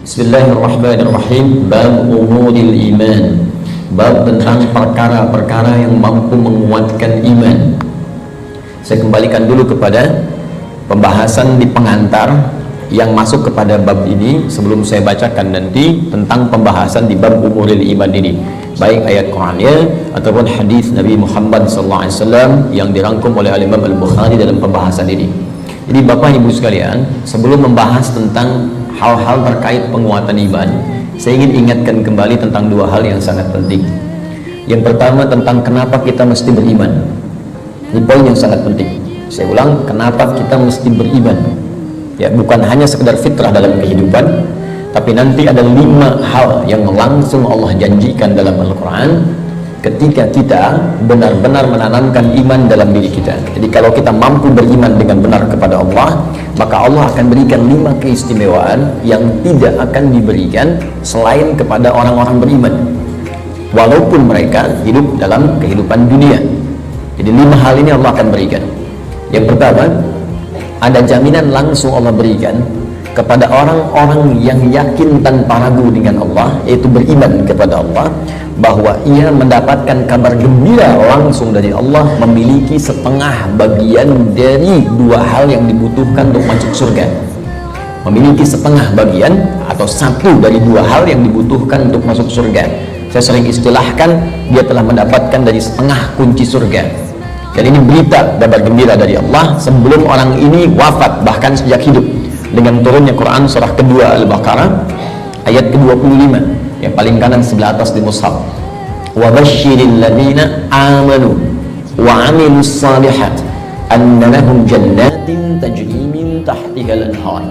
Bismillahirrahmanirrahim. Bab umuril iman. Bab tentang perkara-perkara yang mampu menguatkan iman. Saya kembalikan dulu kepada pembahasan di pengantar yang masuk kepada bab ini sebelum saya bacakan nanti tentang pembahasan di bab umuril iman ini, baik ayat Qur'annya ataupun hadis Nabi Muhammad SAW yang dirangkum oleh Imam Al-Bukhari dalam pembahasan ini. Jadi Bapak Ibu sekalian, sebelum membahas tentang hal-hal terkait penguatan iman, saya ingin ingatkan kembali tentang dua hal yang sangat penting. Yang pertama tentang kenapa kita mesti beriman. Ini poin yang sangat penting. Saya ulang, kenapa kita mesti beriman. Ya, bukan hanya sekedar fitrah dalam kehidupan, tapi nanti ada 5 hal yang langsung Allah janjikan dalam Al-Quran ketika kita benar-benar menanamkan iman dalam diri kita. Jadi kalau kita mampu beriman dengan benar kepada Allah, maka Allah akan berikan 5 keistimewaan yang tidak akan diberikan selain kepada orang-orang beriman, walaupun mereka hidup dalam kehidupan dunia. Jadi 5 hal ini Allah akan berikan. Yang pertama, ada jaminan langsung Allah berikan kepada orang-orang yang yakin tanpa ragu dengan Allah, yaitu beriman kepada Allah, bahwa ia mendapatkan kabar gembira langsung dari Allah, memiliki setengah bagian dari 2 hal yang dibutuhkan untuk masuk surga. Memiliki setengah bagian atau 1 dari 2 hal yang dibutuhkan untuk masuk surga. Saya sering istilahkan, dia telah mendapatkan dari setengah kunci surga. Dan ini berita kabar gembira dari Allah sebelum orang ini wafat, bahkan sejak hidup, dengan turunnya Quran surah kedua Al-Baqarah ayat ke-25 yang paling kanan sebelah atas di mushaf. Wa basyiril ladzina amanu wa 'amilus shalihat anna lahum jannatin tajri min tahtihal anhar.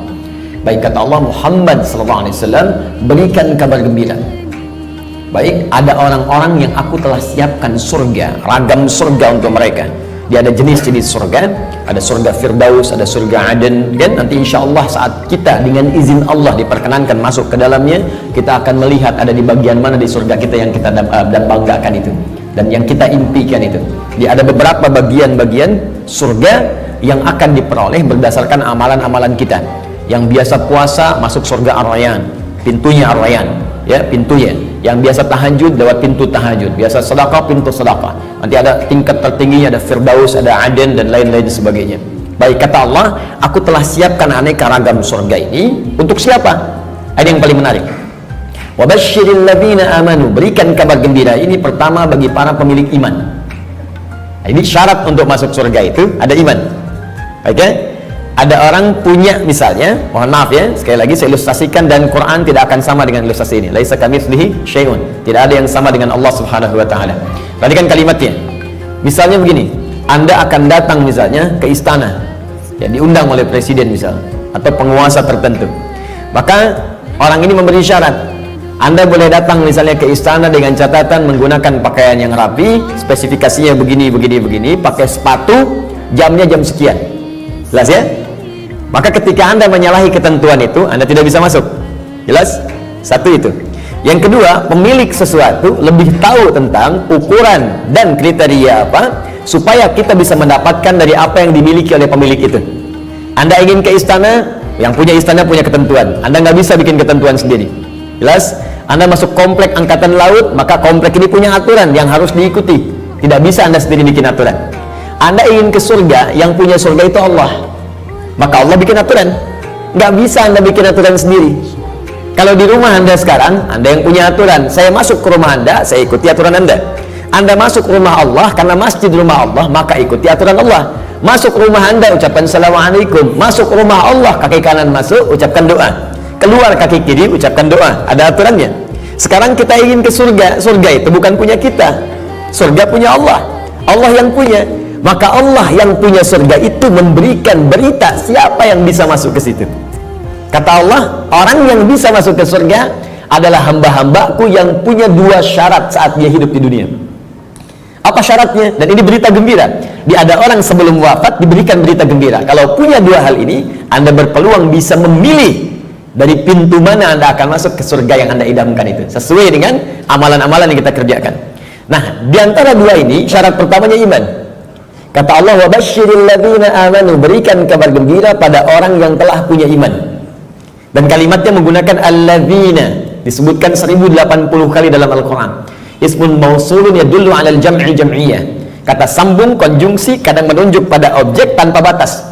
Baik kata Allah, Muhammad sallallahu alaihi wasallam, berikan kabar gembira. Baik, ada orang-orang yang aku telah siapkan surga, ragam surga untuk mereka. Dia ada jenis-jenis surga, ada surga Firdaus, ada surga Aden, kan? Nanti insya Allah saat kita dengan izin Allah diperkenankan masuk ke dalamnya, kita akan melihat ada di bagian mana di surga kita yang kita dan banggakan itu, dan yang kita impikan itu. Dia ada beberapa bagian-bagian surga yang akan diperoleh berdasarkan amalan-amalan kita. Yang biasa puasa masuk surga Ar-Rayyan, pintunya Ar-Rayyan, ya, pintunya. Yang biasa tahajud lewat pintu tahajud, biasa sedekah pintu sedekah. Nanti ada tingkat tertingginya, ada Firdaus, ada Aden, dan lain-lain sebagainya. Baik kata Allah, aku telah siapkan aneka ragam surga ini untuk siapa? Ada yang paling menarik. Wa basyiril ladzina amanu, berikan kabar gembira ini pertama bagi para pemilik iman. Nah, ini syarat untuk masuk surga itu ada iman. Oke? Ada orang punya, misalnya, mohon maaf ya, sekali lagi saya ilustrasikan, dan Quran tidak akan sama dengan ilustrasi ini. Laisa kamitslihi syai'un. Tidak ada yang sama dengan Allah Subhanahu wa taala. Perhatikan kalimatnya. Misalnya begini, Anda akan datang misalnya ke istana, ya, diundang oleh presiden misalnya, atau penguasa tertentu. Maka orang ini memberi syarat. Anda boleh datang misalnya ke istana dengan catatan menggunakan pakaian yang rapi, spesifikasinya begini, pakai sepatu, jamnya jam sekian. Jelas ya? Maka ketika Anda menyalahi ketentuan itu, Anda tidak bisa masuk. Jelas? Satu itu. Yang kedua, pemilik sesuatu lebih tahu tentang ukuran dan kriteria apa supaya kita bisa mendapatkan dari apa yang dimiliki oleh pemilik itu. Anda ingin ke istana, yang punya istana punya ketentuan. Anda nggak bisa bikin ketentuan sendiri. Jelas? Anda masuk komplek angkatan laut, maka komplek ini punya aturan yang harus diikuti. Tidak bisa Anda sendiri bikin aturan. Anda ingin ke surga, yang punya surga itu Allah, maka Allah bikin aturan. Nggak bisa Anda bikin aturan sendiri. Kalau di rumah Anda sekarang, Anda yang punya aturan. Saya masuk ke rumah Anda, saya ikuti aturan Anda. Anda masuk ke rumah Allah, karena masjid rumah Allah, maka ikuti aturan Allah. Masuk ke rumah Anda, ucapkan Assalamualaikum. Masuk ke rumah Allah, kaki kanan masuk, ucapkan doa. Keluar kaki kiri, ucapkan doa. Ada aturannya. Sekarang kita ingin ke surga. Surga itu bukan punya kita. Surga punya Allah. Allah yang punya. Maka Allah yang punya surga itu memberikan berita siapa yang bisa masuk ke situ. Kata Allah, orang yang bisa masuk ke surga adalah hamba-hambaku yang punya 2 syarat saat dia hidup di dunia. Apa syaratnya? Dan ini berita gembira. Ada orang sebelum wafat diberikan berita gembira. Kalau punya 2 hal ini, Anda berpeluang bisa memilih dari pintu mana Anda akan masuk ke surga yang Anda idamkan itu, sesuai dengan amalan-amalan yang kita kerjakan. Nah, di antara 2 ini, syarat pertamanya iman. Kata Allah, wa basyiril ladzina amanu, berikan kabar gembira pada orang yang telah punya iman. Dan kalimatnya menggunakan alladzina, disebutkan 1080 kali dalam Al-Quran. Ismun mausulun yadullu alal jam'i jam'iyah. Kata sambung, konjungsi, kadang menunjuk pada objek tanpa batas.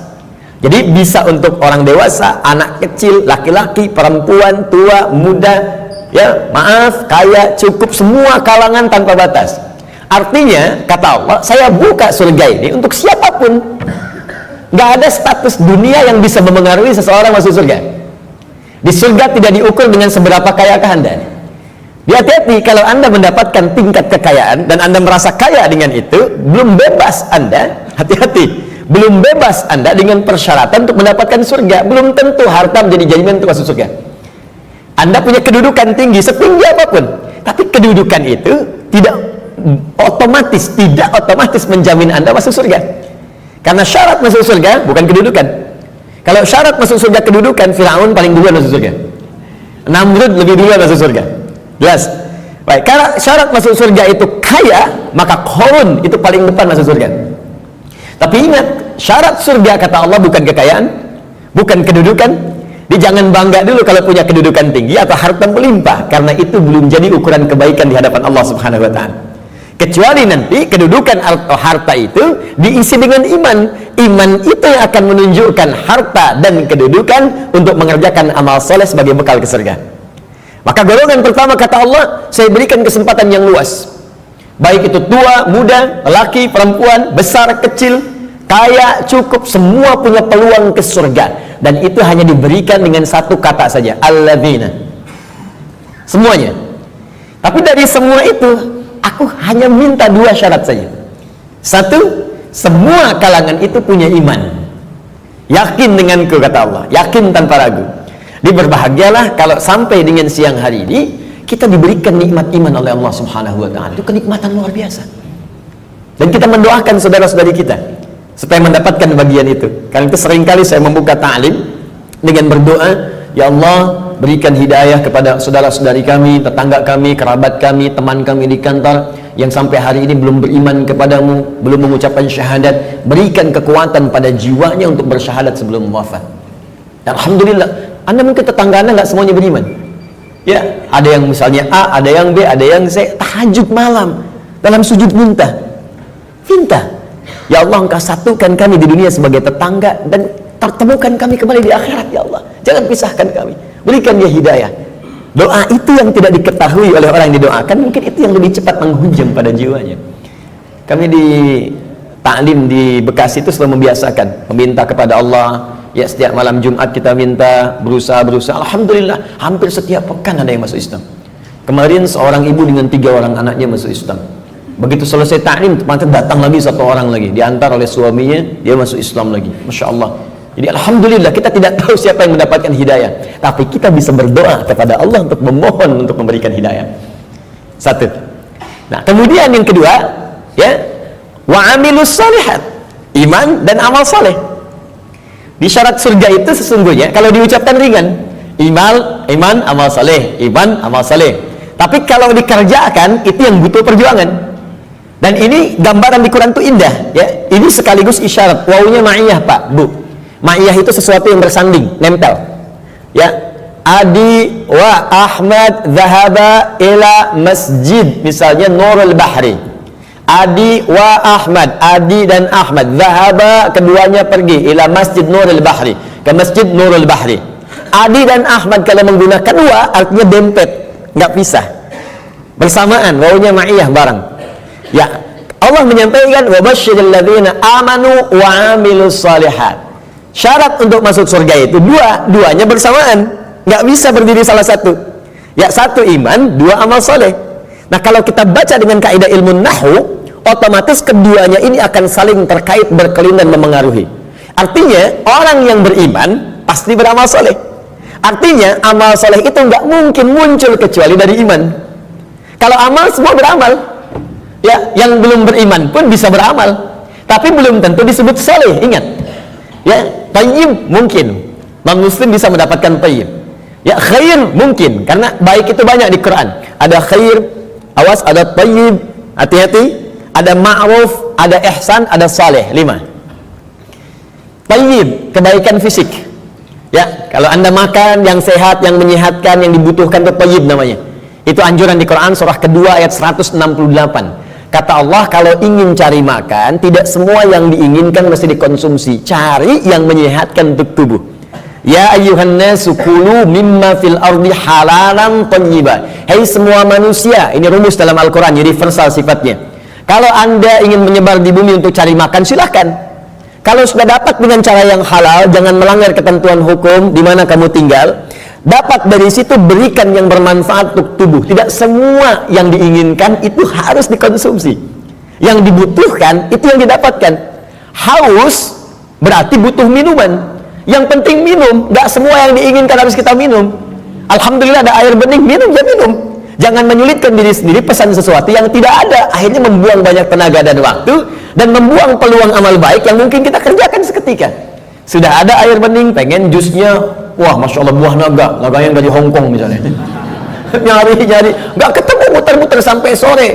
Jadi bisa untuk orang dewasa, anak kecil, laki-laki, perempuan, tua, muda, ya maaf, kaya, cukup, semua kalangan tanpa batas. Artinya, kata Allah, saya buka surga ini untuk siapapun. Gak ada status dunia yang bisa memengaruhi seseorang masuk surga. Di surga tidak diukur dengan seberapa kayakah Anda. Hati-hati kalau Anda mendapatkan tingkat kekayaan dan Anda merasa kaya dengan itu, belum bebas Anda, hati-hati, belum bebas Anda dengan persyaratan untuk mendapatkan surga. Belum tentu harta menjadi jaminan untuk masuk surga. Anda punya kedudukan tinggi, setinggi apapun, tapi kedudukan itu tidak otomatis menjamin Anda masuk surga. Karena syarat masuk surga bukan kedudukan. Kalau syarat masuk surga kedudukan, Firaun paling duluan masuk surga. Namrud lebih duluan masuk surga. Jelas? Baik, karena syarat masuk surga itu kaya, maka Qarun itu paling depan masuk surga. Tapi ingat, syarat surga kata Allah bukan kekayaan, bukan kedudukan. Jangan bangga dulu kalau punya kedudukan tinggi atau harta melimpah, karena itu belum jadi ukuran kebaikan di hadapan Allah Subhanahu wa taala. Kecuali nanti kedudukan atau harta itu diisi dengan iman. Iman itu yang akan menunjukkan harta dan kedudukan untuk mengerjakan amal soleh sebagai bekal ke surga. Maka golongan pertama kata Allah, saya berikan kesempatan yang luas. Baik itu tua, muda, laki, perempuan, besar, kecil, kaya, cukup, semua punya peluang ke surga. Dan itu hanya diberikan dengan satu kata saja, alladzina. Semuanya. Tapi dari semua itu, aku hanya minta dua syarat saja. Satu, semua kalangan itu punya iman. Yakin denganku kata Allah, yakin tanpa ragu. Berbahagialah kalau sampai dengan siang hari ini kita diberikan nikmat iman oleh Allah Subhanahu wa taala. Itu kenikmatan luar biasa. Dan kita mendoakan saudara-saudari kita supaya mendapatkan bagian itu. Karena itu seringkali saya membuka ta'lim dengan berdoa, ya Allah, berikan hidayah kepada saudara-saudari kami, tetangga kami, kerabat kami, teman kami di kantor yang sampai hari ini belum beriman kepadamu, belum mengucapkan syahadat. Berikan kekuatan pada jiwanya untuk bersyahadat sebelum wafat. Alhamdulillah, Anda mungkin tetangga Anda nggak semuanya beriman. Ya, ada yang misalnya A, ada yang B, ada yang C. Tahajud malam dalam sujud minta. Ya Allah, Engkau satukan kami di dunia sebagai tetangga dan pertemukan kami kembali di akhirat ya Allah. Jangan pisahkan kami. Berikan dia hidayah. Doa itu yang tidak diketahui oleh orang yang didoakan, mungkin itu yang lebih cepat menghujam pada jiwanya. Kami di ta'lim di Bekasi itu selalu membiasakan meminta kepada Allah. Ya, setiap malam Jumat kita minta, berusaha. Alhamdulillah, hampir setiap pekan ada yang masuk Islam. Kemarin seorang ibu dengan 3 orang anaknya masuk Islam. Begitu selesai ta'lim, datang lagi 1 orang lagi, diantar oleh suaminya, dia masuk Islam lagi. Masya Allah. Jadi alhamdulillah, kita tidak tahu siapa yang mendapatkan hidayah, tapi kita bisa berdoa kepada Allah untuk memohon untuk memberikan hidayah. Satu. Nah, kemudian yang kedua, ya, wa amilus shalihat, iman dan amal saleh. Di syarat surga itu sesungguhnya kalau diucapkan ringan, iman, amal saleh, iman, amal saleh. Tapi kalau dikerjakan itu yang butuh perjuangan. Dan ini gambaran di Quran itu indah, ya. Ini sekaligus isyarat. Wawunya ma'iyah, Pak, Bu. Ma'iyah itu sesuatu yang bersanding, nempel. Ya. Adi wa Ahmad zahaba ila masjid, misalnya Nurul Bahri. Adi wa Ahmad, Adi dan Ahmad, zahaba, keduanya pergi ila masjid Nurul Bahri, ke masjid Nurul Bahri. Adi dan Ahmad kalau menggunakan wa artinya dempet, nggak pisah, bersamaan, wawunya ma'iyah bareng. Ya, Allah menyampaikan wa basyiril ladzina amanu wa amilus shalihat. Syarat untuk masuk surga itu duanya bersamaan, nggak bisa berdiri salah satu. Ya, satu iman, 2 amal soleh. Nah, kalau kita baca dengan kaidah ilmu nahwu, otomatis keduanya ini akan saling terkait, berkelin dan memengaruhi. Artinya orang yang beriman pasti beramal soleh. Artinya amal soleh itu nggak mungkin muncul kecuali dari iman. Kalau amal semua beramal. Ya, yang belum beriman pun bisa beramal, tapi belum tentu disebut soleh. Ingat, ya, tayyib mungkin, non-muslim bisa mendapatkan tayyib. Ya, khair mungkin, karena baik itu banyak di Quran. Ada khair, awas, ada tayyib, hati-hati. Ada ma'ruf, ada ihsan, ada saleh. 5. Tayyib, kebaikan fisik. Ya, kalau Anda makan yang sehat, yang menyehatkan, yang dibutuhkan, itu thayyib namanya. Itu anjuran di Quran surah kedua ayat 168. Kata Allah, kalau ingin cari makan, tidak semua yang diinginkan mesti dikonsumsi. Cari yang menyehatkan untuk tubuh. Ya ayyuhan nasu kulu mimma fil ardi halalan thayyiba. Hai semua manusia, ini rumus dalam Al-Quran, universal sifatnya. Kalau Anda ingin menyebar di bumi untuk cari makan, silahkan. Kalau sudah dapat dengan cara yang halal, jangan melanggar ketentuan hukum di mana kamu tinggal. Dapat dari situ, berikan yang bermanfaat untuk tubuh. Tidak semua yang diinginkan itu harus dikonsumsi. Yang dibutuhkan itu yang didapatkan. Haus berarti butuh minuman. Yang penting minum. Gak semua yang diinginkan harus kita minum. Alhamdulillah ada air bening, minum ya minum. Jangan menyulitkan diri sendiri pesan sesuatu yang tidak ada. Akhirnya membuang banyak tenaga dan waktu, dan membuang peluang amal baik yang mungkin kita kerjakan seketika. Sudah ada air bening, pengen jusnya, wah Masya Allah buah naga yang dari Hongkong misalnya. nyari, gak ketemu, muter-muter sampai sore.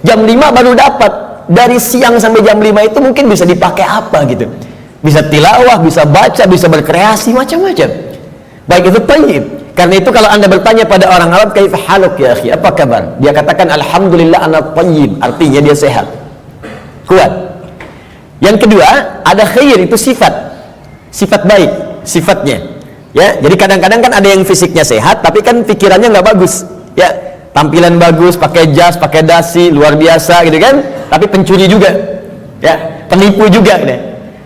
Jam 5 baru dapat. Dari siang sampai jam 5 itu mungkin bisa dipakai apa gitu. Bisa tilawah, bisa baca, bisa berkreasi, macam-macam. Baik, itu thayyib. Karena itu kalau Anda bertanya pada orang Arab, kaif haluk ya akhi, apa kabar? Dia katakan alhamdulillah ana thayyib, artinya dia sehat, kuat. Yang kedua, ada khair, itu sifat baik, sifatnya. Ya, jadi kadang-kadang kan ada yang fisiknya sehat, tapi kan pikirannya nggak bagus. Ya, tampilan bagus, pakai jas, pakai dasi, luar biasa, gitu kan? Tapi pencuri juga, ya, penipu juga. Gitu.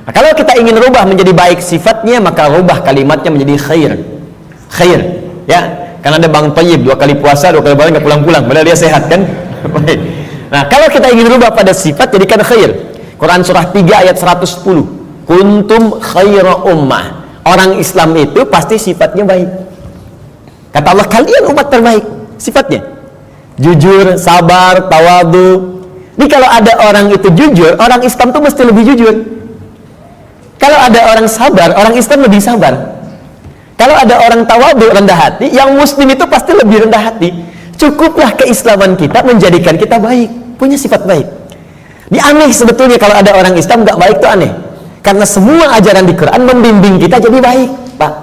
Nah, kalau kita ingin rubah menjadi baik sifatnya, maka rubah kalimatnya menjadi khair, ya. Karena ada bang thayyib 2 kali puasa, 2 kali balik nggak pulang-pulang, padahal dia sehat kan? Nah, kalau kita ingin rubah pada sifat, jadikan khair. Quran surah 3 ayat 110. Kuntum khaira ummah. Orang Islam itu pasti sifatnya baik. Kata Allah, kalian umat terbaik. Sifatnya jujur, sabar, tawadu. Ini kalau ada orang itu jujur, orang Islam tuh mesti lebih jujur. Kalau ada orang sabar, orang Islam lebih sabar. Kalau ada orang tawadu, rendah hati, yang muslim itu pasti lebih rendah hati. Cukuplah keislaman kita menjadikan kita baik, punya sifat baik. Ini aneh sebetulnya kalau ada orang Islam nggak baik, itu aneh. Karena semua ajaran di Quran membimbing kita jadi baik, Pak,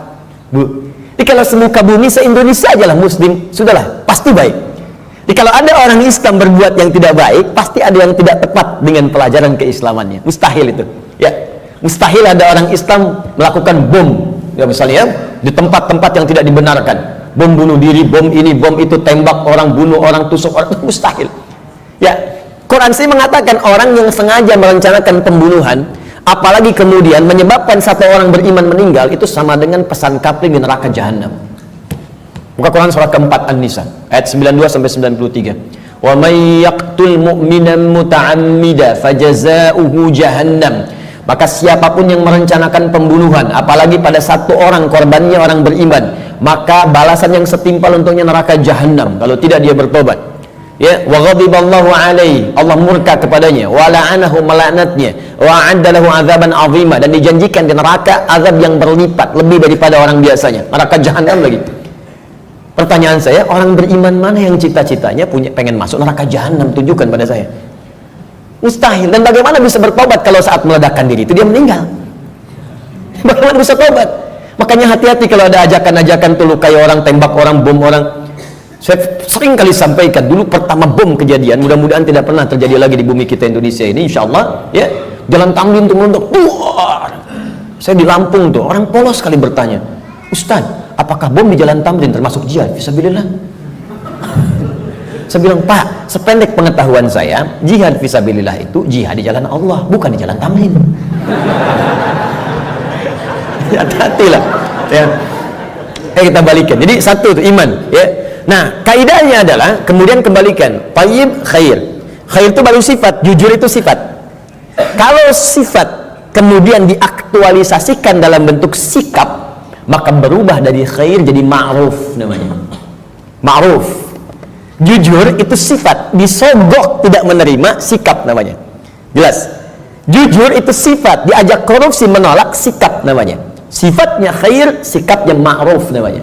Bu. Jadi kalau semuka bumi se-Indonesia aja lah muslim, sudahlah, pasti baik. Jadi kalau ada orang Islam berbuat yang tidak baik, pasti ada yang tidak tepat dengan pelajaran keislamannya. Mustahil itu, ya. Mustahil ada orang Islam melakukan bom, ya misalnya, di tempat-tempat yang tidak dibenarkan. Bom bunuh diri, bom ini, bom itu, tembak orang, bunuh orang, tusuk orang, itu mustahil. Ya, Quran sih mengatakan orang yang sengaja merencanakan pembunuhan, apalagi kemudian menyebabkan satu orang beriman meninggal, itu sama dengan pesan kapling di neraka jahanam. Buka Quran surah keempat An-Nisa ayat 92 sampai 93. Wa may yaqtul mu'minan muta'ammida fajaza'uhu jahannam. Maka siapapun yang merencanakan pembunuhan, apalagi pada satu orang korbannya orang beriman, maka balasan yang setimpal untuknya neraka jahanam kalau tidak dia bertobat. Ya, wa ghadiballahu alaihi, Allah murka kepadanya, wa la'anahu, melaknatnya, wa 'adda lahu 'adzaban 'azima, dan dijanjikan di neraka azab yang berlipat lebih daripada orang biasanya, neraka jahanam lagi. Pertanyaan saya, orang beriman mana yang cita-citanya pengen masuk neraka jahanam? Tunjukkan pada saya. Mustahil. Dan bagaimana bisa bertobat kalau saat meledakkan diri itu dia meninggal? Bagaimana bisa tobat? Makanya hati-hati kalau ada ajakan-ajakan tuh lukai orang, tembak orang, bom orang. Saya sering kali sampaikan, dulu pertama bom kejadian, mudah-mudahan tidak pernah terjadi lagi di bumi kita Indonesia ini, insya Allah, ya, jalan Tamrin tuh meledak. Saya di Lampung tuh, orang polos sekali bertanya, Ustaz, apakah bom di jalan Tamrin termasuk jihad? Fisabilillah. Saya bilang, Pak, sependek pengetahuan saya, jihad fisabilillah itu jihad di jalan Allah, bukan di jalan Tamrin. Hati-hati lah, ya. Kita balikan. Jadi satu itu iman, ya. Nah, kaidahnya adalah kemudian kembalikan thayyib, khair. Khair itu baru sifat, jujur itu sifat. Kalau sifat kemudian diaktualisasikan dalam bentuk sikap, maka berubah dari khair jadi ma'ruf namanya. Ma'ruf. Jujur itu sifat, disogok tidak menerima, sikap namanya. Jelas? Jujur itu sifat, diajak korupsi menolak, sikap namanya. Sifatnya khair, sikapnya ma'ruf namanya.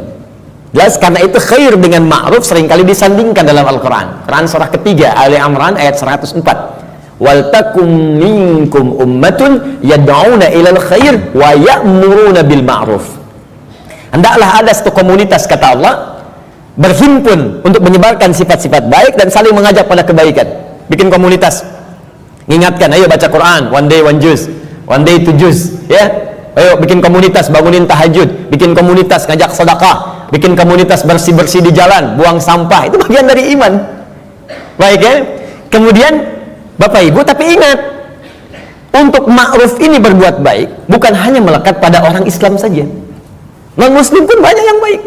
Jelas? Karena itu khair dengan ma'ruf seringkali disandingkan dalam Al-Quran. Quran surah ketiga Ali Imran ayat 104. Wal takum minkum ummatun yad'una ilal khair wa ya'muruna bil ma'ruf. Hendaklah ada satu komunitas, kata Allah, berhimpun untuk menyebarkan sifat-sifat baik dan saling mengajak pada kebaikan. Bikin komunitas, mengingatkan, ayo baca Quran, one day one juz, one day two juz, ya. Ayo bikin komunitas, bangunin tahajud, bikin komunitas ngajak sedekah, bikin komunitas bersih-bersih di jalan, buang sampah. Itu bagian dari iman. Baik ya. Kemudian Bapak Ibu, tapi ingat, untuk ma'ruf ini berbuat baik bukan hanya melekat pada orang Islam saja. Non muslim pun banyak yang baik.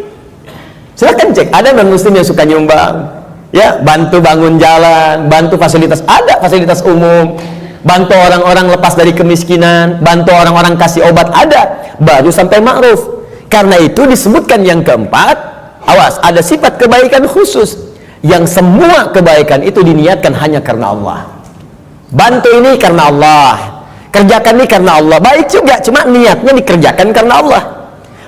Silahkan cek, ada non muslim yang suka nyumbang, ya, bantu bangun jalan, bantu fasilitas, ada fasilitas umum, bantu orang-orang lepas dari kemiskinan, bantu orang-orang kasih obat, ada, baru sampai ma'ruf. Karena itu disebutkan yang keempat, awas, ada sifat kebaikan khusus yang semua kebaikan itu diniatkan hanya karena Allah. Bantu ini karena Allah, kerjakan ini karena Allah, baik juga, cuma niatnya dikerjakan karena Allah.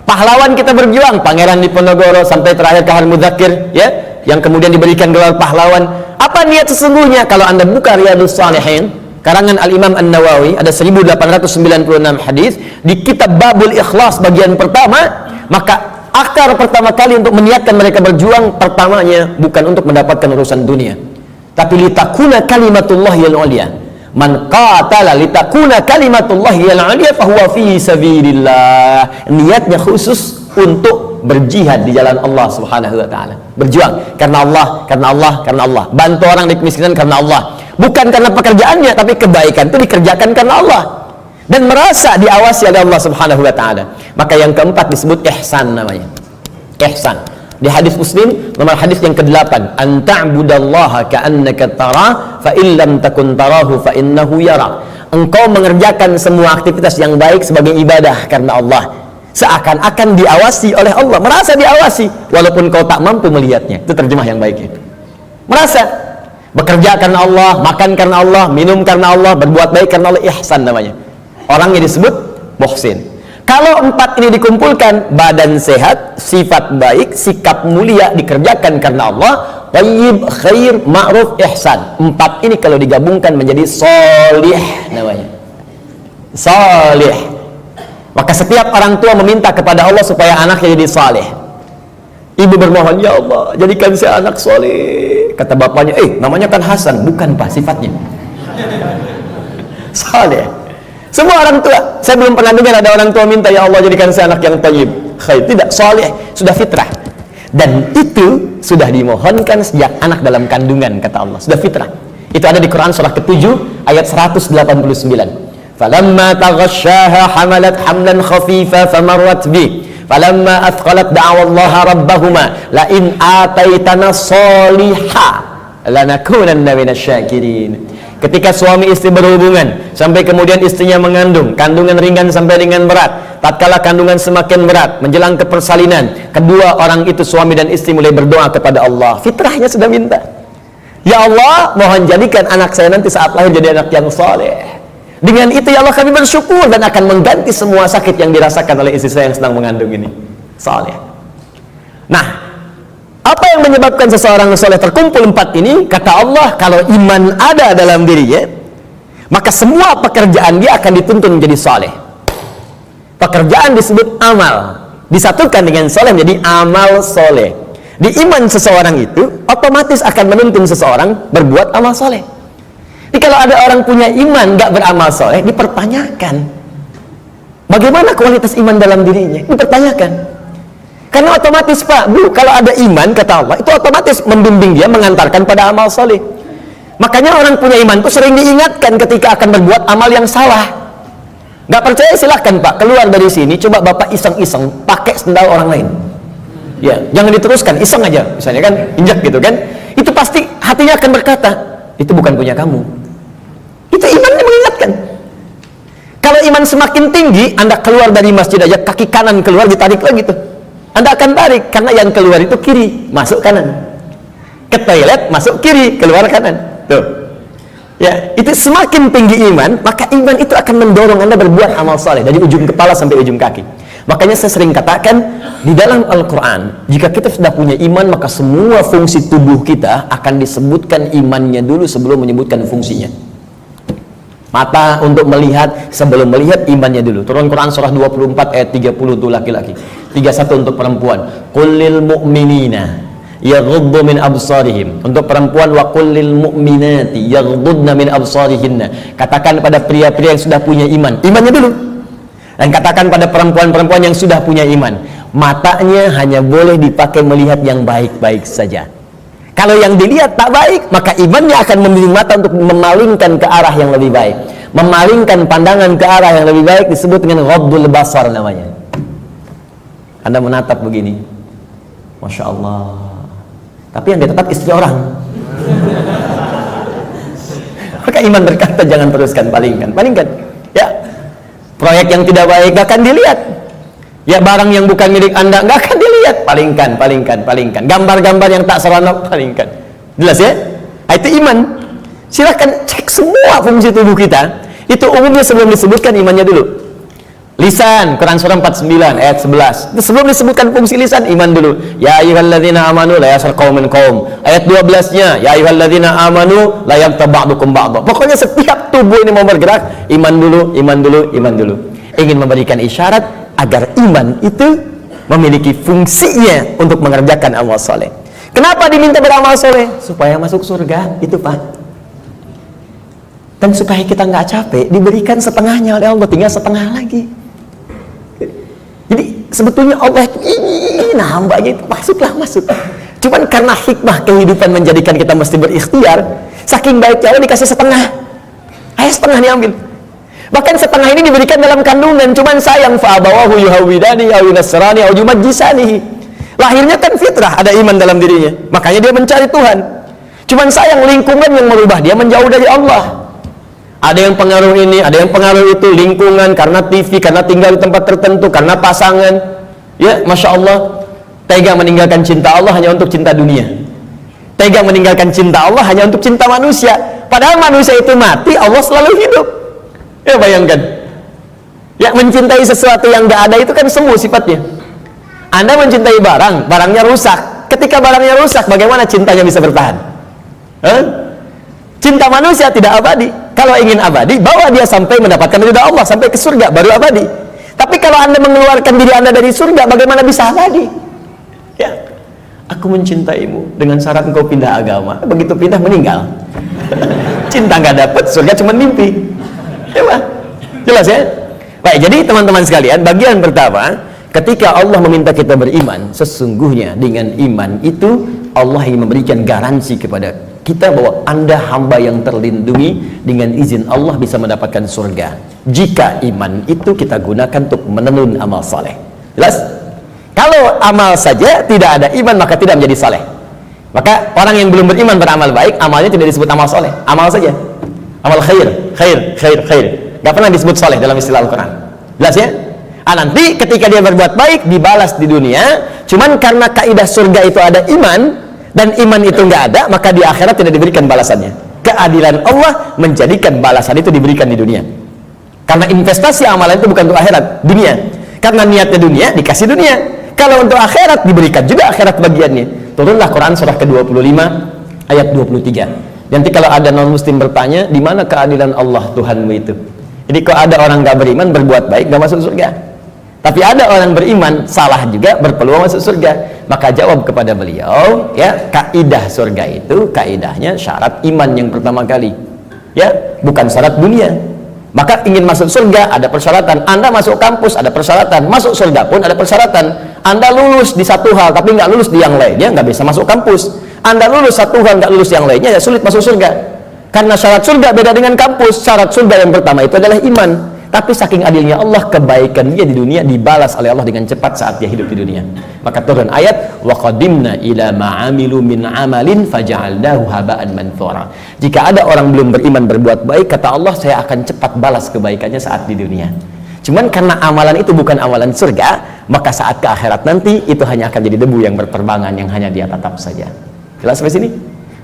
Pahlawan kita berjuang, Pangeran Diponegoro sampai terakhir Kahar Mudzakkir, ya, yang kemudian diberikan gelar pahlawan. Apa niat sesungguhnya? Kalau Anda buka Riyadhus Shalihin karangan Al-Imam An-Nawawi, ada 1896 hadis di kitab Babul Ikhlas bagian pertama, maka akar pertama kali untuk meniatkan mereka berjuang, pertamanya bukan untuk mendapatkan urusan dunia, tapi litakuna kalimatullahi al-ulya. Man qatala litakuna kalimatullahi al-ulya fahuwa fi sabilillah. Niatnya khusus untuk berjihad di jalan Allah Subhanahu wa taala. Berjuang karena Allah, karena Allah, karena Allah. Bantu orang di kemiskinan karena Allah. Bukan karena pekerjaannya, tapi kebaikan itu dikerjakan karena Allah dan merasa diawasi oleh Allah Subhanahu wa taala. Maka yang keempat disebut ihsan namanya. Ihsan. Di hadis Muslim nomor hadis yang ke-8, an ta'budallaha ka'annaka tarah fa illam takun tarahu fa innahu yara. Engkau mengerjakan semua aktivitas yang baik sebagai ibadah karena Allah, seakan-akan diawasi oleh Allah, merasa diawasi walaupun kau tak mampu melihatnya. Itu terjemah yang baiknya. Merasa bekerja karena Allah, makan karena Allah, minum karena Allah, berbuat baik karena Allah, ihsan namanya. Orangnya disebut muhsin. Kalau empat ini dikumpulkan, badan sehat, sifat baik, sikap mulia, dikerjakan karena Allah, thayyib, khair, ma'ruf, ihsan. Empat ini kalau digabungkan menjadi sholih namanya. Sholih. Maka setiap orang tua meminta kepada Allah supaya anaknya jadi saleh. Ibu bermohon, ya Allah, jadikan saya anak soleh. Kata bapaknya, namanya kan Hasan. Bukan Pak, sifatnya saleh. Semua orang tua, saya belum pernah dengar ada orang tua minta, ya Allah jadikan saya anak yang thayyib, khair. Tidak, saleh, sudah fitrah. Dan itu sudah dimohonkan sejak anak dalam kandungan, kata Allah. Sudah fitrah. Itu ada di Quran surah ke-7 ayat 189. Falamma taghasyaha hamalat hamlan khafifa famarrat bih. Falamma athqalat da'awallaha rabbahuma la in ataitana sholiha lanakunanna minasyakirin. Ketika suami istri berhubungan sampai kemudian istrinya mengandung, kandungan ringan sampai dengan berat, tatkala kandungan semakin berat menjelang ke persalinan, kedua orang itu suami dan istri mulai berdoa kepada Allah. Fitrahnya sudah minta, ya Allah, mohon jadikan anak saya nanti saat lahir jadi anak yang saleh. Dengan itu ya Allah kami bersyukur dan akan mengganti semua sakit yang dirasakan oleh istri saya yang sedang mengandung ini. Saleh. Nah, apa yang menyebabkan seseorang soleh? Terkumpul empat ini, kata Allah, kalau iman ada dalam dirinya, maka semua pekerjaan dia akan dituntun menjadi soleh. Pekerjaan disebut amal, disatukan dengan soleh menjadi amal soleh. Di iman seseorang itu otomatis akan menuntun seseorang berbuat amal soleh. Jadi kalau ada orang punya iman gak beramal soleh, dipertanyakan bagaimana kualitas iman dalam dirinya, dipertanyakan. Karena otomatis Pak, Bu, kalau ada iman, kata Allah, itu otomatis membimbing dia, mengantarkan pada amal soleh. Makanya orang punya iman itu sering diingatkan ketika akan berbuat amal yang salah. Gak percaya silahkan Pak, keluar dari sini, coba Bapak iseng-iseng pakai sendal orang lain. Ya, jangan diteruskan, iseng aja, misalnya kan, injak gitu kan. Itu pasti hatinya akan berkata, itu bukan punya kamu. Itu imannya mengingatkan. Kalau iman semakin tinggi, Anda keluar dari masjid aja, kaki kanan keluar, ditarik lagi tuh. Anda akan tarik, karena yang keluar itu kiri, masuk kanan. Ke toilet, masuk kiri, keluar kanan. Tuh. Ya, itu semakin tinggi iman, maka iman itu akan mendorong Anda berbuat amal saleh dari ujung kepala sampai ujung kaki. Makanya saya sering katakan, di dalam Al-Quran, jika kita sudah punya iman, maka semua fungsi tubuh kita akan disebutkan imannya dulu sebelum menyebutkan fungsinya. Mata untuk melihat, sebelum melihat imannya dulu. Turun Quran surah 24 ayat 30 untuk laki-laki. 31 untuk perempuan. Qul mu'minina yaghuddu min absarihim. Untuk perempuan, wa qul mu'minati yaghuddna min absarihinna. Katakan pada pria-pria yang sudah punya iman, imannya dulu. Dan katakan pada perempuan-perempuan yang sudah punya iman, matanya hanya boleh dipakai melihat yang baik-baik saja. Kalau yang dilihat tak baik, maka imannya akan membimbing mata untuk memalingkan ke arah yang lebih baik. Memalingkan pandangan ke arah yang lebih baik disebut dengan ghaddul basar namanya. Anda menatap begini, Masya Allah, tapi yang ditatap istri orang. Maka iman berkata jangan teruskan, palingkan ya. Proyek yang tidak baik gak akan dilihat ya, barang yang bukan milik Anda gak akan dilihat, palingkan. Gambar-gambar yang tak seronok, palingkan. Jelas ya? Nah, itu iman. Silahkan cek semua fungsi tubuh kita, itu umumnya sebelum disebutkan imannya dulu. Lisan, Quran surah 49 ayat 11. Itu sebelum disebutkan fungsi lisan, iman dulu. Ya ayyuhalladzina amanu la yaskhar qaumun qaum. Ayat 12-nya, ya ayyuhalladzina amanu la yaghtab ba'dukum ba'dha. Pokoknya setiap tubuh ini mau bergerak, iman dulu. Ingin memberikan isyarat agar iman itu memiliki fungsinya untuk mengerjakan amal soleh. Kenapa diminta beramal soleh? Supaya masuk surga, itu Pak. Dan supaya kita nggak capek, diberikan setengahnya oleh Allah, tinggal setengah lagi. Jadi sebetulnya Allah ingin hambanya itu masuk. Cuman karena hikmah kehidupan menjadikan kita mesti berikhtiar, saking baiknya Allah dikasih setengah. Ayo setengah diambil. Bahkan setengah ini diberikan dalam kandungan. Cuman sayang, fa'abawahu yuhawidani aw yunasrani aw yumajjisani. Lahirnya kan fitrah, ada iman dalam dirinya, makanya dia mencari Tuhan. Cuman sayang, lingkungan yang merubah dia menjauh dari Allah. Ada yang pengaruh ini, ada yang pengaruh itu, lingkungan, karena TV, karena tinggal di tempat tertentu, karena pasangan. Ya, Masya Allah, tega meninggalkan cinta Allah hanya untuk cinta dunia. Tega meninggalkan cinta Allah hanya untuk cinta manusia. Padahal manusia itu mati, Allah selalu hidup. Ya, bayangkan. Ya, mencintai sesuatu yang gak ada itu kan semu sifatnya. Anda mencintai barang, barangnya rusak. Ketika barangnya rusak, bagaimana cintanya bisa bertahan? Cinta manusia tidak abadi. Kalau ingin abadi, bawa dia sampai mendapatkan ridha Allah, sampai ke surga, baru abadi. Tapi kalau Anda mengeluarkan diri Anda dari surga, bagaimana bisa abadi? Ya, aku mencintaimu dengan syarat engkau pindah agama. Begitu pindah, meninggal. Cinta nggak dapat, surga cuma mimpi. Ya, Pak? Jelas ya? Baik, jadi teman-teman sekalian, bagian pertama, ketika Allah meminta kita beriman, sesungguhnya dengan iman itu Allah ingin memberikan garansi kepada kita bahwa Anda hamba yang terlindungi, dengan izin Allah bisa mendapatkan surga jika iman itu kita gunakan untuk menenun amal saleh. Jelas? Kalau amal saja tidak ada iman, maka tidak menjadi saleh. Maka orang yang belum beriman beramal baik, amalnya tidak disebut amal saleh, amal saja, amal khair. Gak pernah disebut saleh dalam istilah Al-Quran. Jelas ya? Nanti ketika dia berbuat baik dibalas di dunia, cuman karena kaidah surga itu ada iman, dan iman itu nggak ada, maka di akhirat tidak diberikan balasannya. Keadilan Allah menjadikan balasan itu diberikan di dunia. Karena investasi amalan itu bukan untuk akhirat, dunia. Karena niatnya dunia, dikasih dunia. Kalau untuk akhirat, diberikan juga akhirat bagiannya. Turunlah Quran surah ke-25 ayat 23. Nanti kalau ada non-muslim bertanya, di mana keadilan Allah Tuhanmu itu? Jadi kalau ada orang nggak beriman berbuat baik nggak masuk surga. Tapi ada orang beriman salah juga berpeluang masuk surga. Maka jawab kepada beliau, ya, kaidah surga itu kaidahnya syarat iman yang pertama kali, ya, bukan syarat dunia. Maka ingin masuk surga ada persyaratan. Anda masuk kampus ada persyaratan, masuk surga pun ada persyaratan. Anda lulus di satu hal tapi nggak lulus di yang lainnya, nggak bisa masuk kampus. Anda lulus satu hal nggak lulus yang lainnya, ya sulit masuk surga. Karena syarat surga beda dengan kampus. Syarat surga yang pertama itu adalah iman. Tapi saking adilnya Allah, kebaikan dia di dunia dibalas oleh Allah dengan cepat saat dia hidup di dunia. Maka turun ayat, wa qadimna ila ma'amilu min amalin faja'alnahu haba'an manthura. Jika ada orang belum beriman berbuat baik, kata Allah, saya akan cepat balas kebaikannya saat di dunia. Cuman karena amalan itu bukan amalan surga, maka saat ke akhirat nanti itu hanya akan jadi debu yang berterbangan, yang hanya dia tatap saja. Jelas sampai sini?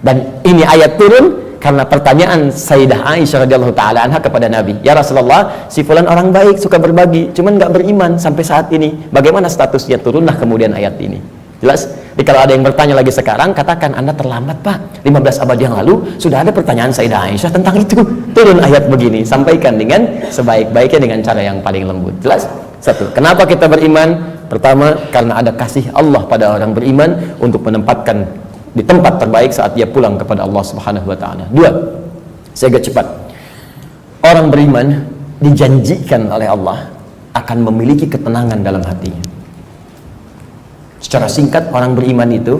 Dan ini ayat turun karena pertanyaan Sayyidah Aisyah radhiyallahu taala anha kepada Nabi, ya Rasulullah, si fulan orang baik, suka berbagi, cuman nggak beriman sampai saat ini, bagaimana statusnya? Turunlah kemudian ayat ini. Jelas? Jadi kalau ada yang bertanya lagi sekarang, katakan Anda terlambat Pak, 15 abad yang lalu sudah ada pertanyaan Sayyidah Aisyah tentang itu. Turun ayat begini, sampaikan dengan sebaik-baiknya dengan cara yang paling lembut. Jelas? Satu, kenapa kita beriman? Pertama, karena ada kasih Allah pada orang beriman untuk menempatkan di tempat terbaik saat dia pulang kepada Allah Subhanahu wa taala. Dua, saya agak cepat. Orang beriman dijanjikan oleh Allah akan memiliki ketenangan dalam hatinya. Secara singkat, orang beriman itu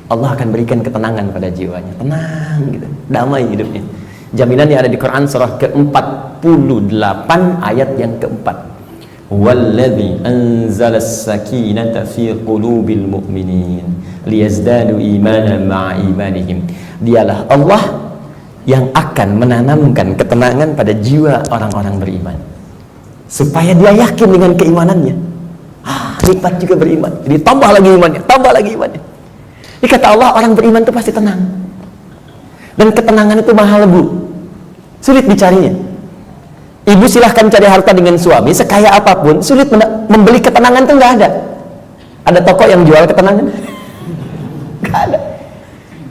Allah akan berikan ketenangan pada jiwanya, tenang gitu, damai hidupnya. Jaminan yang ada di Quran surah ke-48 ayat yang keempat. Walladzi anzalas sakinata fi qulubil mu'minin liyazdadu imanan ma'a imanihim. Dialah Allah yang akan menanamkan ketenangan pada jiwa orang-orang beriman supaya dia yakin dengan keimanannya. Nikmat juga beriman. Jadi tambah lagi imannya, tambah lagi imannya. Jadi kata Allah, orang beriman itu pasti tenang. Dan ketenangan itu mahal, Bu. Sulit dicarinya. Ibu silahkan cari harta dengan suami sekaya apapun, sulit membeli ketenangan itu nggak ada. Ada toko yang jual ketenangan? Nggak ada.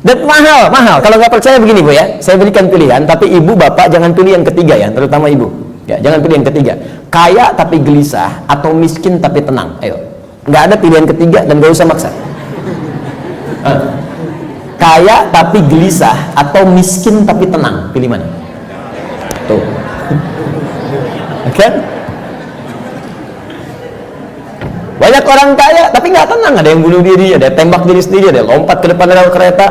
Dan mahal. Kalau nggak percaya begini, Bu ya, saya berikan pilihan, tapi ibu bapak jangan pilih yang ketiga ya, terutama ibu. Ya, jangan pilih yang ketiga. Kaya tapi gelisah atau miskin tapi tenang. Ayo. Nggak ada pilihan ketiga dan nggak usah maksa. Kaya tapi gelisah atau miskin tapi tenang, pilih mana? Tuh. Oke? Banyak orang kaya tapi nggak tenang, ada yang bunuh diri, ada yang tembak diri sendiri, ada yang lompat ke depan rel kereta,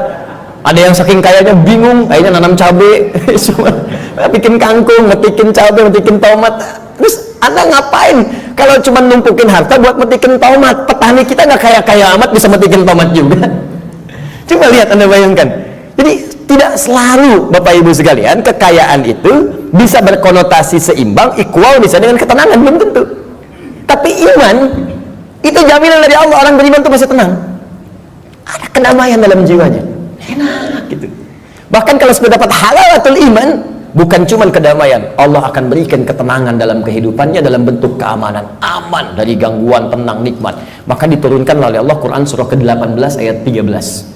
ada yang saking kayanya bingung, kayaknya nanam cabai, bikin kangkung, metikin cabai, metikin tomat. Terus Anda ngapain kalau cuma numpukin harta buat metikin tomat? Petani kita nggak kaya-kaya amat bisa metikin tomat juga. Coba lihat, Anda bayangkan. Jadi tidak selalu Bapak Ibu sekalian kekayaan itu bisa berkonotasi seimbang, equal bisa dengan ketenangan, belum tentu. Tapi iman itu jaminan dari Allah, orang beriman itu masih tenang. Ada kedamaian dalam jiwanya. Enak gitu. Bahkan kalau sudah dapat halawatul iman, bukan cuma kedamaian, Allah akan berikan ketenangan dalam kehidupannya dalam bentuk keamanan, aman dari gangguan, tenang, nikmat. Maka diturunkan oleh Allah Quran surah ke-18 ayat 13.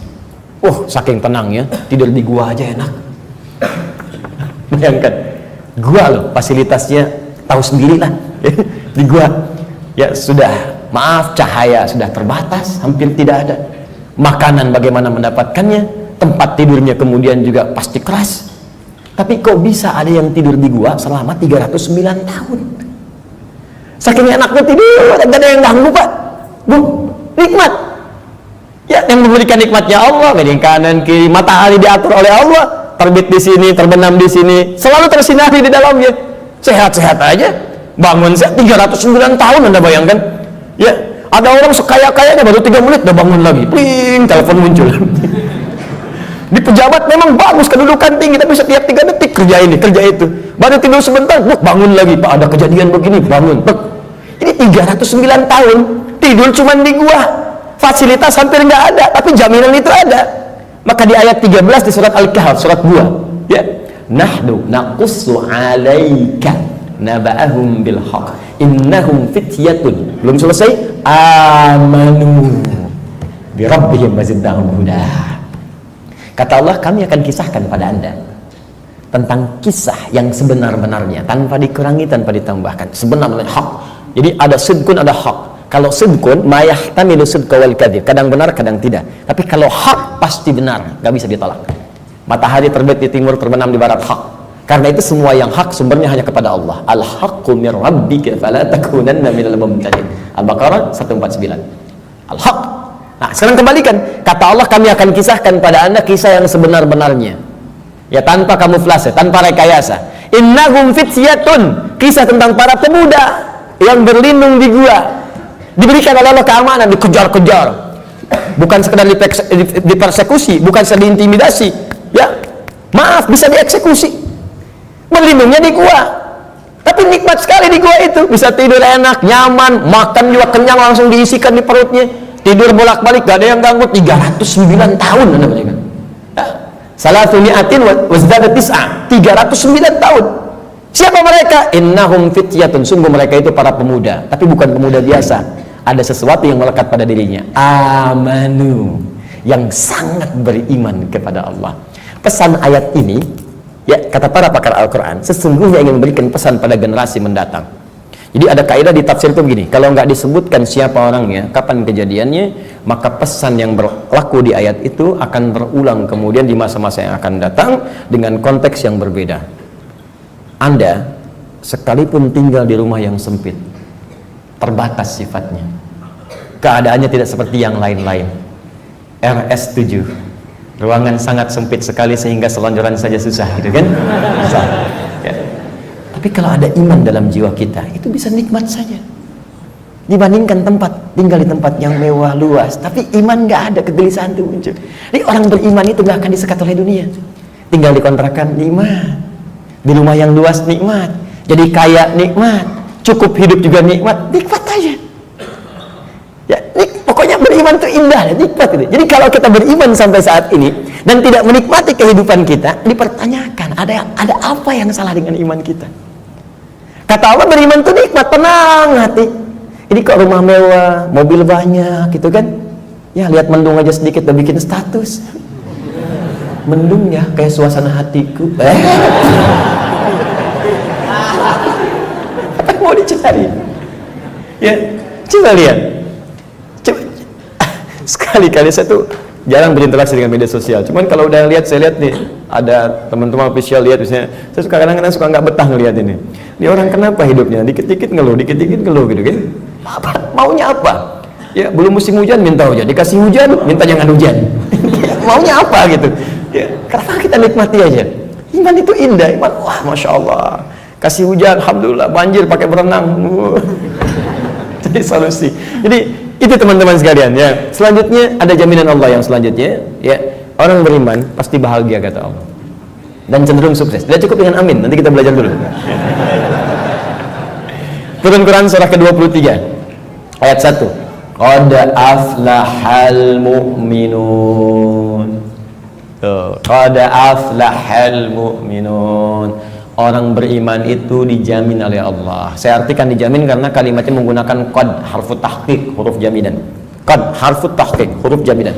Saking tenangnya, tidur di gua aja enak. Bayangkan, gua loh, fasilitasnya tahu sendiri lah. Di gua, ya sudah, maaf, cahaya sudah terbatas, hampir tidak ada. Makanan bagaimana mendapatkannya, tempat tidurnya kemudian juga pasti keras. Tapi kok bisa ada yang tidur di gua selama 309 tahun? Saking enaknya tidur, tidak ada yang ganggu, Pak. Bu, nikmat. Ya, yang memberikan nikmatnya Allah, dari kanan kiri, matahari diatur oleh Allah, terbit di sini, terbenam di sini, selalu tersinari di dalamnya. Sehat-sehat aja, bangun 309 tahun, Anda bayangkan. Ya, ada orang sekaya-kayanya baru 3 menit udah bangun lagi, pling, telepon muncul. Di pejabat memang bagus, kedudukan tinggi, tapi setiap 3 detik kerja ini, kerja itu. Baru tidur sebentar, bangun lagi, Pak ada kejadian begini, bangun. Ini 309 tahun tidur cuma di gua. Fasilitas hampir nggak ada, tapi jaminan itu ada. Maka di ayat 13 di surat Al-Kahf, surat 2, ya, nahnu naqussu 'alaika naba'ahum bil haqq innahum fityatun, belum selesai, amanu bi rabbihim wazidnahum huda. Kata Allah, kami akan kisahkan pada Anda tentang kisah yang sebenar-benarnya, tanpa dikurangi, tanpa ditambahkan, sebenarnya hak. Jadi ada sidqun, ada hak. Kalau sidqun, mayahtamilu sidqa wal kadzib, kadang benar, kadang tidak. Tapi kalau hak pasti benar, nggak bisa ditolak. Matahari terbit di timur, terbenam di barat, hak. Karena itu semua yang hak sumbernya hanya kepada Allah. Al-haqqu mir rabbika fala takunanna minal mumtarin. Al-Baqarah 149. Al-haq. Nah, sekarang kembalikan. Kata Allah, kami akan kisahkan pada Anda kisah yang sebenar-benarnya. Ya, tanpa kamuflase, tanpa rekayasa. Innahum fityatun, kisah tentang para pemuda yang berlindung di gua. Diberikan oleh Allah keamanan, dikejar-kejar, bukan sekedar dipersekusi, bukan sekedar diintimidasi, ya maaf, bisa dieksekusi. Berlindungnya di gua, tapi nikmat sekali di gua itu, bisa tidur enak, nyaman, makan juga kenyang, langsung diisikan di perutnya, tidur bolak-balik, gak ada yang ganggu. 309 tahun Anda bayangkan. Salatu mi'atin wazdada tis'a, 309 tahun. Siapa mereka? Innahum fityatun, sungguh mereka itu para pemuda, tapi bukan pemuda biasa. Ada sesuatu yang melekat pada dirinya, amanu, yang sangat beriman kepada Allah. Pesan ayat ini, ya kata para pakar Al-Quran, sesungguhnya ingin memberikan pesan pada generasi mendatang. Jadi ada kaidah di tafsir itu begini, kalau nggak disebutkan siapa orangnya, kapan kejadiannya, maka pesan yang berlaku di ayat itu akan berulang kemudian di masa-masa yang akan datang dengan konteks yang berbeda. Anda sekalipun tinggal di rumah yang sempit, terbatas sifatnya, keadaannya tidak seperti yang lain-lain. RS7, ruangan sangat sempit sekali sehingga selonjoran saja susah, gitu kan? Susah. Ya. Tapi kalau ada iman dalam jiwa kita, itu bisa nikmat saja. Dibandingkan tinggal di tempat yang mewah, luas, tapi iman nggak ada, kegelisahan itu muncul. Jadi orang beriman itu nggak akan disekat oleh dunia. Tinggal di kontrakan, nikmat. Di rumah yang luas, nikmat. Jadi kaya, nikmat. Cukup hidup juga nikmat. Nikmat aja. Ya, pokoknya beriman itu indah, nikmat itu. Jadi kalau kita beriman sampai saat ini dan tidak menikmati kehidupan kita, dipertanyakan ada apa yang salah dengan iman kita? Kata Allah, beriman itu nikmat, tenang hati. Ini kok rumah mewah, mobil banyak, gitu kan? Ya lihat mendung aja sedikit udah bikin status. Mendung ya, kayak suasana hatiku. Apa yang mau dicari? Ya, coba lihat. Sekali-kali saya tuh jarang berinteraksi dengan media sosial. Cuman kalau udah lihat, saya lihat nih, ada teman-teman official lihat misalnya, saya suka kadang-kadang suka nggak betah ngelihat ini. Ini orang kenapa hidupnya? Dikit-dikit ngeluh gitu kan? Maunya apa? Ya belum musim hujan minta hujan, dikasih hujan minta jangan hujan. Maunya apa gitu? Ya, kenapa kita nikmati aja? Iman itu indah, iman, wah masya Allah. Kasih hujan, alhamdulillah, banjir pakai berenang. Jadi solusi. Jadi itu teman-teman sekalian ya. Selanjutnya ada jaminan Allah yang selanjutnya ya, orang beriman pasti bahagia kata Allah dan cenderung sukses. Tidak cukup dengan amin, nanti kita belajar dulu. Turun Quran surah ke-23 ayat 1. Qad aflahal mu'minun. Qad aflahal mu'minun. Orang beriman itu dijamin oleh Allah. Saya artikan dijamin karena kalimatnya menggunakan qad, harfu tahqiq, huruf jaminan. Qad, harfu tahqiq, huruf jaminan.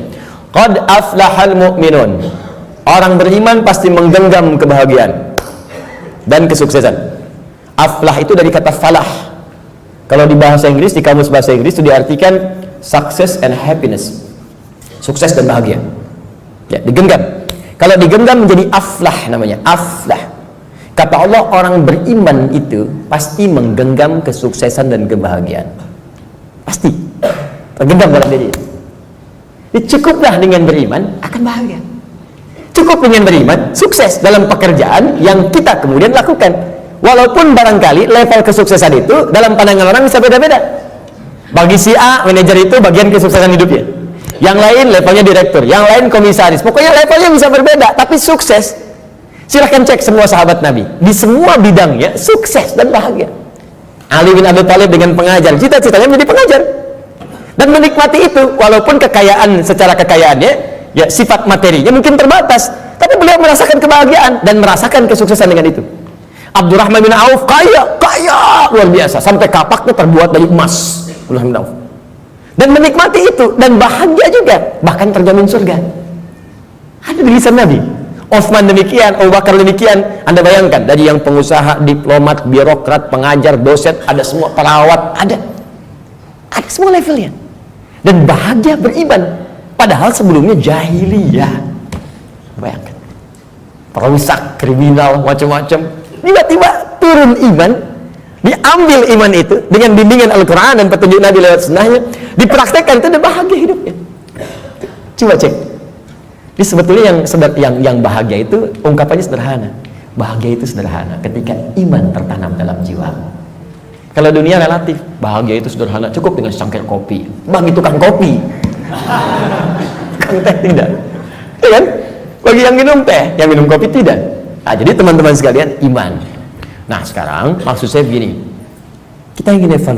Qad aflahal mu'minun. Orang beriman pasti menggenggam kebahagiaan dan kesuksesan. Aflah itu dari kata falah. Kalau di bahasa Inggris, di kamus bahasa Inggris itu diartikan success and happiness. Sukses dan bahagia. Ya, digenggam. Kalau digenggam menjadi aflah namanya, aflah. Kata Allah, orang beriman itu pasti menggenggam kesuksesan dan kebahagiaan. Pasti tergenggam dalam diri. Cukuplah dengan beriman akan bahagia. Cukup dengan beriman sukses dalam pekerjaan yang kita kemudian lakukan. Walaupun barangkali level kesuksesan itu dalam pandangan orang bisa beda-beda. Bagi si A, manajer itu bagian kesuksesan hidupnya. Yang lain levelnya direktur, yang lain komisaris. Pokoknya levelnya bisa berbeda, tapi sukses. Silahkan cek semua sahabat Nabi, di semua bidangnya sukses dan bahagia. Ali bin Abi Thalib dengan pengajar, cita-citanya menjadi pengajar dan menikmati itu, walaupun kekayaan secara kekayaannya, ya sifat materinya mungkin terbatas, tapi beliau merasakan kebahagiaan dan merasakan kesuksesan dengan itu. Abdurrahman bin Auf kaya luar biasa, sampai kapaknya terbuat dari emas. Abdurrahman bin Auf dan menikmati itu dan bahagia juga, bahkan terjamin surga. Ada di lisan Nabi. Utsman demikian, Abu Bakar demikian. Anda bayangkan, dari yang pengusaha, diplomat, birokrat, pengajar, dosen, ada semua, perawat, ada semua levelnya dan bahagia beriman, padahal sebelumnya jahiliyah. Bayangkan, perusak, kriminal, macam-macam, tiba-tiba turun iman, diambil iman itu dengan bimbingan Al-Quran dan petunjuk Nabi lewat sunnahnya, dipraktekkan, itu udah bahagia hidupnya. Coba cek. Jadi sebetulnya yang bahagia itu ungkapannya sederhana. Bahagia itu sederhana ketika iman tertanam dalam jiwa. Kalau dunia relatif, bahagia itu sederhana, cukup dengan secangkir kopi. Bagi tukang kopi, tukang teh tidak, ya kan? Bagi yang minum teh, yang minum kopi tidak. Nah, jadi teman-teman sekalian, iman. Nah sekarang maksud saya begini, kita ingin evaluasi.